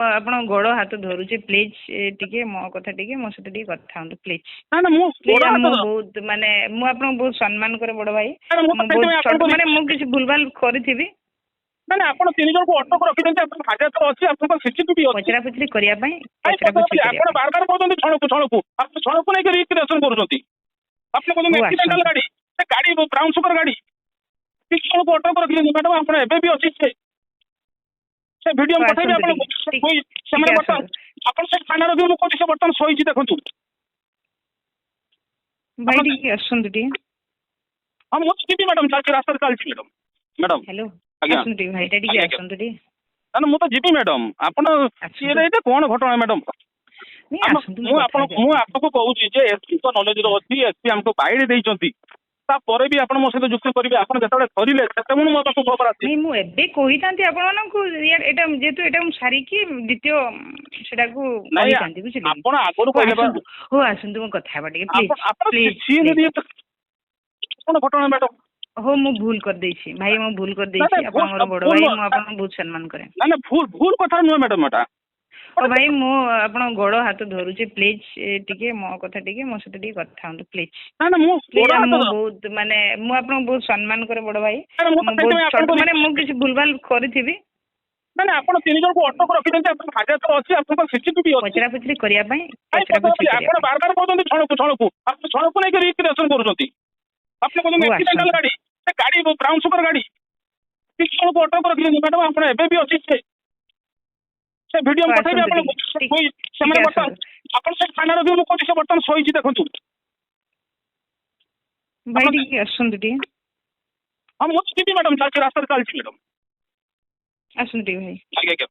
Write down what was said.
ଆପଣ ଗୋଡ଼ ହାତ ଧରୁଛି ପ୍ଲିଜ୍ ଟିକେ ମୋ କଥା ଟିକେ ମୋ ସହିତ ଟିକେ କଥା ହୁଅନ୍ତୁ ପ୍ଲିଜ୍ ନା ନା ମୁଁ ପ୍ଲିଜ୍। ଗୋଡ଼ ହାତ ମୁଁ ବହୁତ ମାନେ ମୁଁ ଆପଣଙ୍କୁ ବହୁତ ସମ୍ମାନ କରେ ବଡ଼ ଭାଇ। ନା, ମୁଁ ତ ମୁଁ ବହୁତ ସେଇଥିପାଇଁ ଛୋଟ ଆପଣଙ୍କୁ ମାନେ ମୁଁ କିଛି ଭୁଲଭାଲ କରିଥିବି ନା ନା ଆପଣ 3 ଜଣଙ୍କୁ ଅଟକ ରଖିଛନ୍ତି ଆପଣଙ୍କ ହାଜତ ଅଛି ଆପଣଙ୍କ ସିସିଟିଭି ଅଛି ପଚରା ପଚରି କରିବା ପାଇଁ କାଇଁ ପଚରା ପଚରି କରିବା ଆପଣ ପାଇଁ। ବାର ବାର କହୁଛନ୍ତି ଛଣକୁ ଆପଣ ଛଣକୁ ନେଇକି ରିକ୍ରିଏସନ କରୁଛନ୍ତି। ଆପଣ କହୁଛନ୍ତି ହଉ ଆକ୍ସିଡେଣ୍ଟାଲ ଆସନ୍ତୁ ଗାଡ଼ି ସେ ଗାଡ଼ି ବ୍ରାଉନ ସୁଗର ଗାଡ଼ି 3 ଜଣଙ୍କୁ ଅଟକ ରଖିଛନ୍ତି ମ୍ୟାଡାମ ଆପଣ ଏବେ ବି ଅଛି ସେ ଭିଡିଓ ହଉ ପଠେଇବି ଆସନ୍ତୁ ଆପଣ ଟିକେ ସେମାନେ ବର୍ତ୍ତମାନ ଆସନ୍ତୁ ଆପଣ ସେ ଥାନାର ବି ମୁଁ କହୁଛି ସେ ବର୍ତ୍ତମାନ ଶୋଇଛି ଦେଖନ୍ତୁ। ଭାଇ ଆପଣ ଟିକେ ଆସନ୍ତୁ ଟିକେ। ହଁ ମୁଁ ଯିବି ମ୍ୟାଡାମ ଚାଲିଛି ରାସ୍ତାରେ ଚାଲିଛି ମ୍ୟାଡାମ ହ୍ୟାଲୋ ଆଜ୍ଞା ଆସନ୍ତୁ ଟିକେ ଭାଇଟା ଟିକେ ଆଜ୍ଞା ଆସନ୍ତୁ ଟିକେ ନା ମୁଁ ତ ଯିବି ମ୍ୟାଡାମ ଆପଣ ଆସନ୍ତୁ ଏଇଟା କଣ ଘଟଣା ମ୍ୟାଡାମ ନାଇଁ ଆସନ୍ତୁ ମୁଁ କଥା ହେବି ମୁଁ ଆପଣଙ୍କ ଆପଣଙ୍କୁ କହୁଛି ଯେ ଏସପି ତ ନଲେଜର ଅଛି ଏସପି ଆମକୁ ବାଇଡି ଦେଇଛନ୍ତି ତାପରେ ବି ଆପଣ ମୋ ସହିତ ଯୁକ୍ତି କରିବେ ଆପଣ ଯେତେବେଳେ ଧରିଲେ ସେତେବେଳେ ମୋ ପାଖକୁ ଖବର ଆସିବ। ନାଇଁ ମୁଁ ଏବେ କହିଥାନ୍ତି ଆପଣମାନଙ୍କୁ ଏଇଟା ଯେହେତୁ ଏଇଟା ମୁଁ ସାରିକି ଦ୍ୱିତୀୟ ସେଟାକୁ ନାଇଁ କହିଥାନ୍ତି ବୁଝିଲେ କି? ଆପଣ ଆଗରୁ ହଉ କହିଲେ ବା ଆସନ୍ତୁ ହଉ ଆସନ୍ତୁ ମୁଁ କଥା ହେବା ଟିକେ ପ୍ଲିଜ୍ ଆପଣ ପ୍ଲିଜ୍ ସିଏ ପ୍ଲିଜ୍। ଯଦି କଣ ଘଟଣା ମ୍ୟାଡାମ ହଉ ମୁଁ ଭୁଲ କରିଦେଇଛି ଭାଇ ମୁଁ ଭୁଲ ନା କରିଦେଇଛି ନାଇଁ ଆପଣଙ୍କର ବଡ଼ ଭୁଲ ଭାଇ ନୁହଁ ମୁଁ ଆପଣଙ୍କୁ ବହୁତ ସମ୍ମାନ କରେ। ନା ଭୁଲ କଥା ନୁହଁ ମ୍ୟାଡାମ ଏଟା ହଉ ଭାଇ ମୁଁ ଆପଣଙ୍କ ଗୋଡ଼ ହାତ ଧରୁଛି ପ୍ଲିଜ୍ ଟିକେ ମୋ କଥା ଟିକେ ମୋ ସହିତ ଟିକେ କଥା ହୁଅନ୍ତୁ ପ୍ଲିଜ୍ ନା ନା ମୁଁ ପ୍ଲିଜ୍। ଗୋଡ଼ ହାତ ମୁଁ ବହୁତ ମାନେ ମୁଁ ଆପଣଙ୍କୁ ବହୁତ ସମ୍ମାନ କରେ ବଡ଼ ଭାଇ। ମୁଁ ତ ମୁଁ ବହୁତ ସେଇଥିପାଇଁ ଛୋଟ ଆପଣଙ୍କୁ ମାନେ ମୁଁ କିଛି ଭୁଲଭାଲ କରିଥିବି ନା ନା ଆପଣ 3 ଜଣଙ୍କୁ ଅଟକ ରଖିଛନ୍ତି ଆପଣଙ୍କ ହାଜତ ଅଛି ଆପଣଙ୍କ ସିସିଟିଭି ଅଛି ପଚରା ପଚରି କରିବା ପାଇଁ କାଇଁ ପଚରା ପଚରି କରିବା ଆପଣ ପାଇଁ। ବାର ବାର କହୁଛନ୍ତି ଛଣକୁ ଆପଣ ଛଣକୁ ନେଇକି ରିକ୍ରିଏସନ କରୁଛନ୍ତି। ଆପଣ କହୁଛନ୍ତି ହଉ ଆକ୍ସିଡେଣ୍ଟାଲ ଆସନ୍ତୁ ଗାଡ଼ି ସେ ଗାଡ଼ି ବ୍ରାଉନ ସୁଗର ଗାଡ଼ି 3 ଜଣଙ୍କୁ ଅଟକ ରଖିଛନ୍ତି ମ୍ୟାଡାମ ଆପଣ ଏବେ ବି ଅଛି ସେ ଭିଡିଓ ହଉ ପଠେଇବି ଆସନ୍ତୁ ଆପଣ ଟିକେ ସେମାନେ ବର୍ତ୍ତମାନ ଆସନ୍ତୁ ଆପଣ ସେ ଥାନାର ବି ମୁଁ କହୁଛି ସେ ବର୍ତ୍ତମାନ ଶୋଇଛି ଦେଖନ୍ତୁ। ଭାଇ ଆପଣ ଟିକେ ଆସନ୍ତୁ ଟିକେ ହଁ ମୁଁ ଯିବି ମ୍ୟାଡାମ ଚାଲିଛି ରାସ୍ତାରେ ଚାଲିଛି ମ୍ୟାଡାମ ଆସନ୍ତୁ ଟିକେ ଭାଇ। ଆଜ୍ଞା ଆଜ୍ଞା।